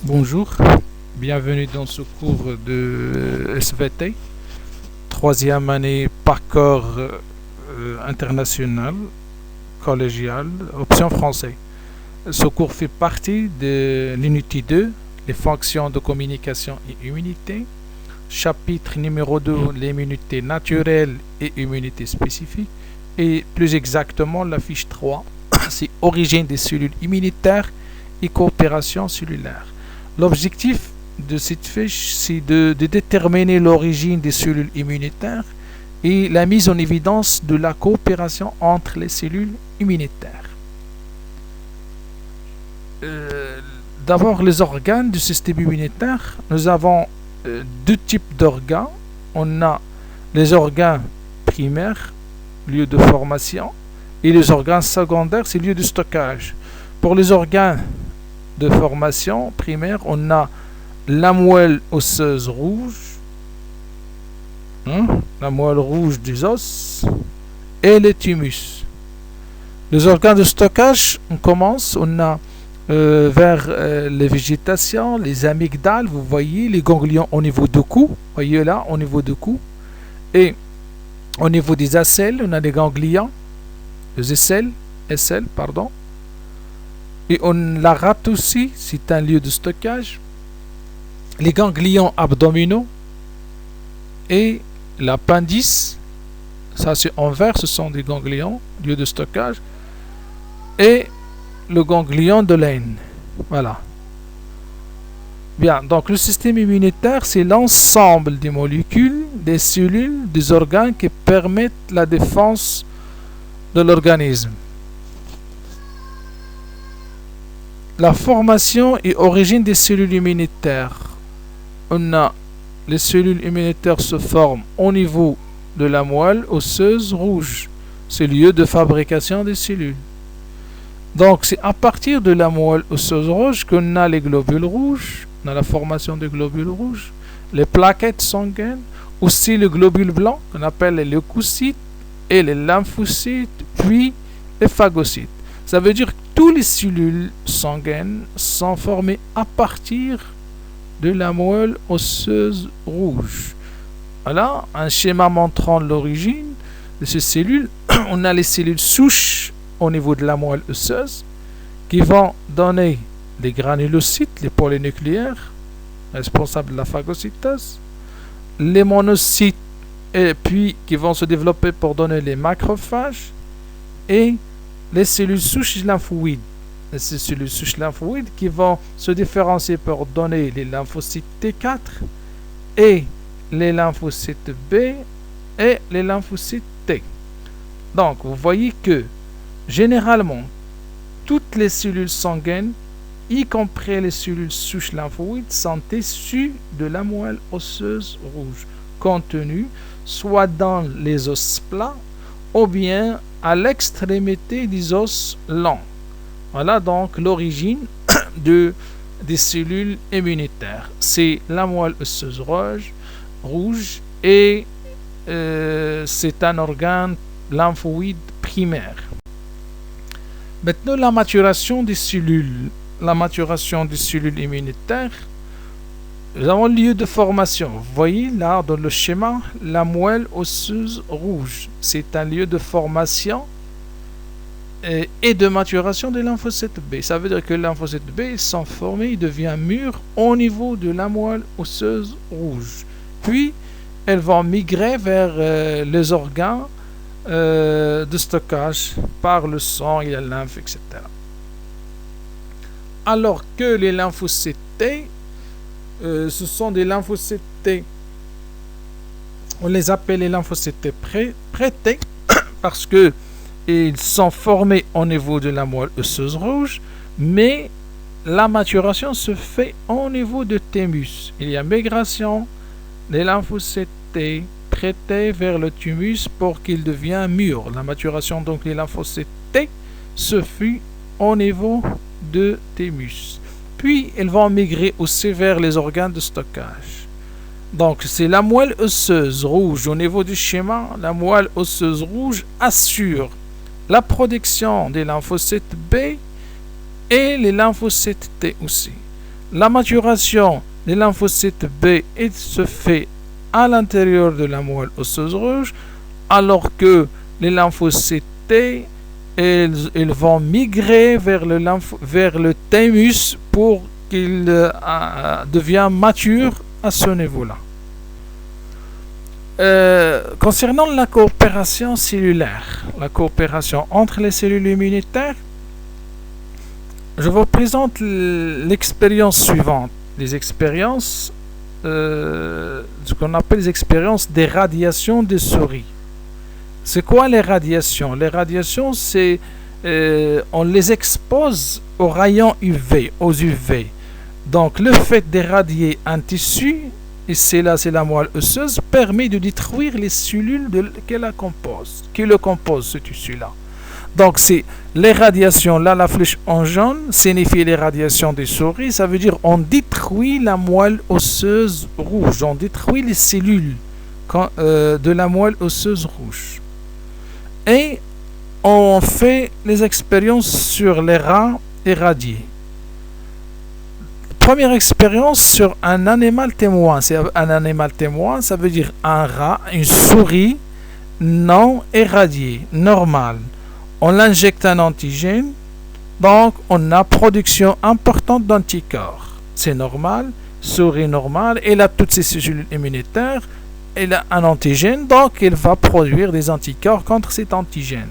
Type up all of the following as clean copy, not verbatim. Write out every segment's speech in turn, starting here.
Bonjour, bienvenue dans ce cours de SVT, troisième année parcours international, collégial, option français. Ce cours fait partie de l'unité 2, les fonctions de communication et immunité, chapitre numéro 2, l'immunité naturelle et immunité spécifique, et plus exactement la fiche 3, c'est origine des cellules immunitaires et coopération cellulaire. L'objectif de cette fiche, c'est de déterminer l'origine des cellules immunitaires et la mise en évidence de la coopération entre les cellules immunitaires. D'abord, les organes du système immunitaire. Nous avons deux types d'organes. On a les organes primaires, lieu de formation, et les organes secondaires, c'est lieu de stockage. Pour les organes de formation primaire, on a la moelle osseuse rouge, la moelle rouge des os, et les thymus. Les organes de stockage, on a vers les végétations, les amygdales, vous voyez les ganglions au niveau du cou, voyez là, au niveau du cou, et au niveau des aisselles, on a des ganglions, les aisselles, pardon. Et on la rate aussi, c'est un lieu de stockage. Les ganglions abdominaux et l'appendice, ça c'est en vert, ce sont des ganglions, lieu de stockage. Et le ganglion de l'aine. Voilà. Bien, donc le système immunitaire, c'est l'ensemble des molécules, des cellules, des organes qui permettent la défense de l'organisme. La formation et origine des cellules immunitaires. Les cellules immunitaires se forment au niveau de la moelle osseuse rouge. C'est le lieu de fabrication des cellules. Donc, c'est à partir de la moelle osseuse rouge qu'on a les globules rouges, on a la formation des globules rouges, les plaquettes sanguines, aussi le globule blanc qu'on appelle les leucocytes et les lymphocytes, puis les phagocytes. Ça veut dire que toutes les cellules sanguines sont formées à partir de la moelle osseuse rouge. Voilà un schéma montrant l'origine de ces cellules. On a les cellules souches au niveau de la moelle osseuse qui vont donner les granulocytes, les polynucléaires, responsables de la phagocytose, les monocytes, et puis qui vont se développer pour donner les macrophages, et les cellules souches lymphoïdes. Ces cellules souches lymphoïdes qui vont se différencier pour donner les lymphocytes T4 et les lymphocytes B et les lymphocytes T. Donc, vous voyez que généralement, toutes les cellules sanguines, y compris les cellules souches lymphoïdes, sont issues de la moelle osseuse rouge, contenues soit dans les os plats ou bien à l'extrémité des os longs. Voilà donc l'origine des cellules immunitaires. C'est la moelle osseuse rouge et c'est un organe lymphoïde primaire. Maintenant, la maturation des cellules. La maturation des cellules immunitaires. Nous avons le lieu de formation. Vous voyez là dans le schéma, la moelle osseuse rouge. C'est un lieu de formation et de maturation des lymphocytes B. Ça veut dire que les lymphocytes B sont formés, ils deviennent mûrs au niveau de la moelle osseuse rouge. Puis, elles vont migrer vers les organes de stockage par le sang et la lymphe, etc. Alors que les lymphocytes T, ce sont des lymphocytes T. On les appelle les lymphocytes T pré-T parce que ils sont formés au niveau de la moelle osseuse rouge, mais la maturation se fait au niveau de thymus. Il y a migration des lymphocytes T pré-T vers le thymus pour qu'il devienne mûr. La maturation donc des lymphocytes T se fait au niveau de thymus. Puis, ils vont migrer aussi vers les organes de stockage. Donc, c'est la moelle osseuse rouge. Au niveau du schéma, la moelle osseuse rouge assure la production des lymphocytes B et les lymphocytes T aussi. La maturation des lymphocytes B se fait à l'intérieur de la moelle osseuse rouge, alors que les lymphocytes T, ils vont migrer vers le thymus pour qu'il devienne mature à ce niveau-là. Concernant la coopération cellulaire, la coopération entre les cellules immunitaires, je vous présente l'expérience suivante. Les expériences, ce qu'on appelle les expériences des radiations des souris. C'est quoi les radiations? Les radiations, c'est on les expose aux rayons UV, aux UV. Donc le fait d'irradier un tissu, et c'est la moelle osseuse, permet de détruire les cellules qui le composent, ce tissu-là. Donc c'est les radiations, là la flèche en jaune signifie les radiations des souris, ça veut dire on détruit la moelle osseuse rouge, on détruit les cellules de la moelle osseuse rouge. Et on fait les expériences sur les rats irradiés. Première expérience sur un animal témoin. C'est un animal témoin, ça veut dire un rat, une souris non irradiée, normale. On l'injecte un antigène, donc on a production importante d'anticorps. C'est normal, souris normale, elle a toutes ses cellules immunitaires, elle a un antigène, donc elle va produire des anticorps contre cet antigène.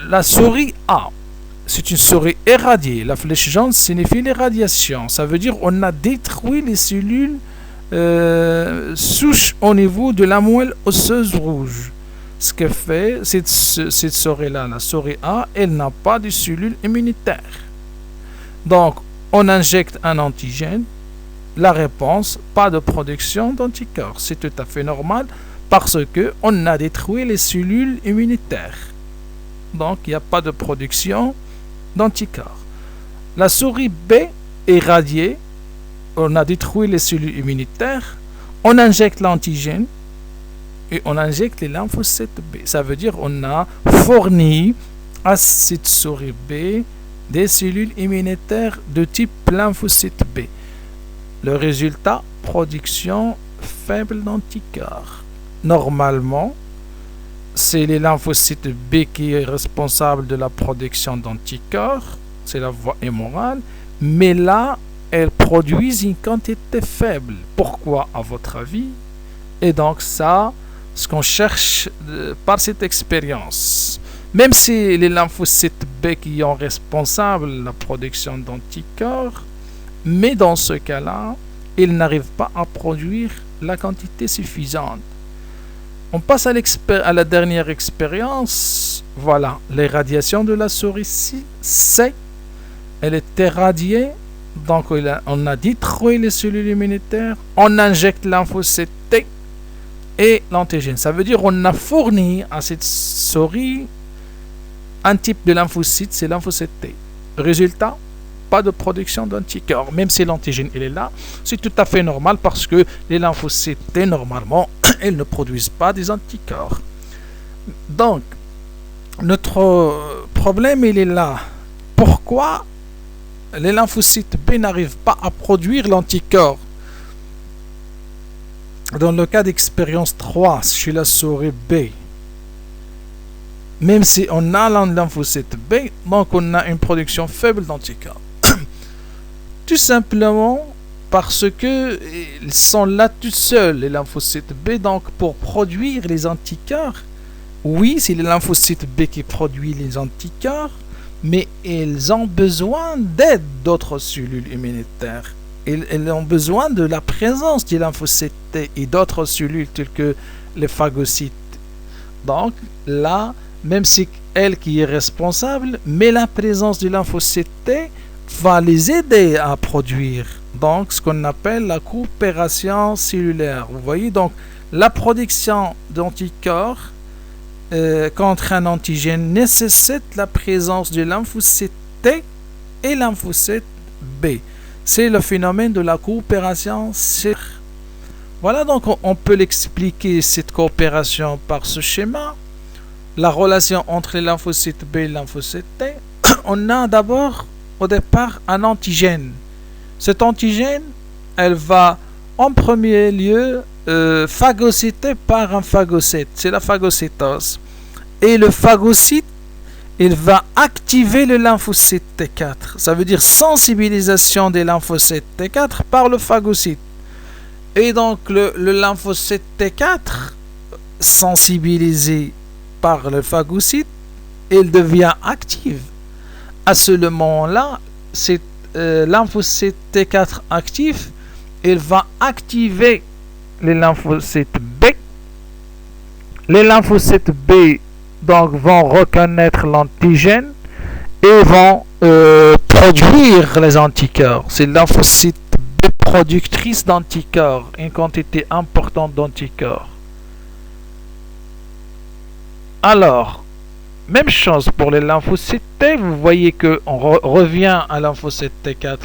La souris A, c'est une souris irradiée. La flèche jaune signifie l'irradiation. Ça veut dire qu'on a détruit les cellules souches au niveau de la moelle osseuse rouge. Ce que fait cette souris-là, la souris A, elle n'a pas de cellules immunitaires. Donc, on injecte un antigène. La réponse, pas de production d'anticorps. C'est tout à fait normal parce qu'on a détruit les cellules immunitaires. Donc, il n'y a pas de production d'anticorps. La souris B est radiée. On a détruit les cellules immunitaires. On injecte l'antigène et on injecte les lymphocytes B. Ça veut dire qu'on a fourni à cette souris B des cellules immunitaires de type lymphocyte B. Le résultat, production faible d'anticorps. Normalement, c'est les lymphocytes B qui est responsable de la production d'anticorps, c'est la voie hémorale, mais là, elles produisent une quantité faible. Pourquoi, à votre avis? Et donc ça, ce qu'on cherche par cette expérience. Même si les lymphocytes B qui sont responsables de la production d'anticorps, mais dans ce cas-là, ils n'arrivent pas à produire la quantité suffisante. On passe à la dernière expérience. Voilà, l'irradiation de la souris C. Elle est irradiée, donc on a détruit les cellules immunitaires, on injecte lymphocyte T et l'antigène. Ça veut dire qu'on a fourni à cette souris un type de lymphocyte, c'est lymphocyte T. Résultat, pas de production d'anticorps. Même si l'antigène il est là, c'est tout à fait normal parce que les lymphocytes T, normalement, elles ne produisent pas des anticorps. Donc, notre problème, il est là. Pourquoi les lymphocytes B n'arrivent pas à produire l'anticorps? Dans le cas d'expérience 3, chez la souris B, même si on a un lymphocyte B, donc on a une production faible d'anticorps. Tout simplement parce que ils sont là tout seuls, les lymphocytes B. Donc pour produire les anticorps, oui, c'est les lymphocytes B qui produisent les anticorps, mais ils ont besoin d'aide d'autres cellules immunitaires. Ils ont besoin de la présence des lymphocytes T et d'autres cellules telles que les phagocytes. Donc là, même si elle qui est responsable, mais la présence du lymphocyte T va les aider à produire. Donc, ce qu'on appelle la coopération cellulaire. Vous voyez, donc, la production d'anticorps contre un antigène nécessite la présence du lymphocyte T et lymphocyte B. C'est le phénomène de la coopération cellulaire. Voilà, donc, on peut l'expliquer, cette coopération, par ce schéma. La relation entre les lymphocytes B et les lymphocytes T. On a d'abord, au départ, un antigène. Cet antigène, elle va en premier lieu phagocyter par un phagocyte. C'est la phagocytose. Et le phagocyte, il va activer le lymphocyte T4. Ça veut dire sensibilisation des lymphocytes T4 par le phagocyte. Et donc le lymphocyte T4, sensibilisé par le phagocyte, il devient actif. À ce moment-là, c'est lymphocyte T4 actif, il va activer les lymphocytes B. Les lymphocytes B donc vont reconnaître l'antigène et vont produire les anticorps. C'est lymphocyte B productrice d'anticorps, une quantité importante d'anticorps. Alors, même chose pour les lymphocytes T, vous voyez qu'on revient à lymphocyte T4.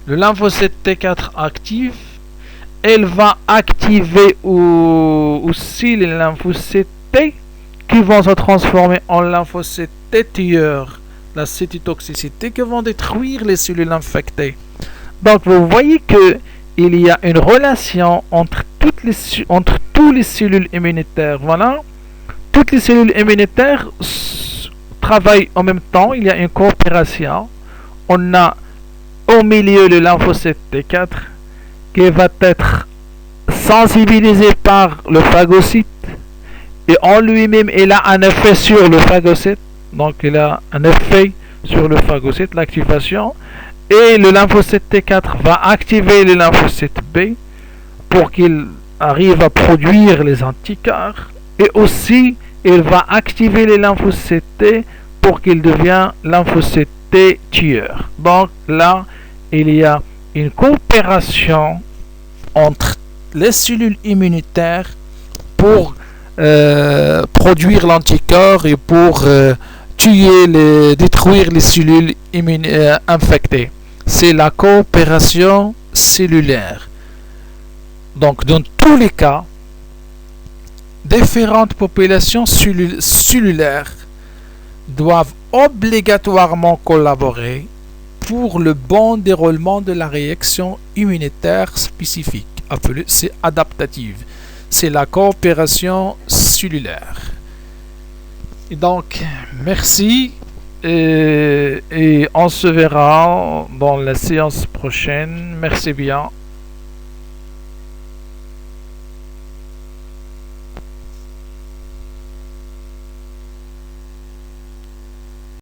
Le lymphocyte T4 actif, elle va activer aussi les lymphocytes T qui vont se transformer en lymphocytes T tueurs, la cytotoxicité, qui vont détruire les cellules infectées. Donc vous voyez que il y a une relation entre tous les cellules immunitaires. Voilà. Toutes les cellules immunitaires travaillent en même temps, il y a une coopération. On a au milieu le lymphocyte T4 qui va être sensibilisé par le phagocyte et en lui-même il a un effet sur le phagocyte, donc il a un effet sur le phagocyte, l'activation, et le lymphocyte T4 va activer le lymphocyte B pour qu'il arrive à produire les anticorps, et aussi il va activer les lymphocytes T pour qu'il devienne lymphocyte T tueur. Donc là, il y a une coopération entre les cellules immunitaires pour produire l'anticorps et pour détruire les cellules infectées. C'est la coopération cellulaire. Donc dans tous les cas, différentes populations cellulaires doivent obligatoirement collaborer pour le bon déroulement de la réaction immunitaire spécifique, appelée c'est adaptative. C'est la coopération cellulaire. Et donc, merci et on se verra dans la séance prochaine. Merci bien.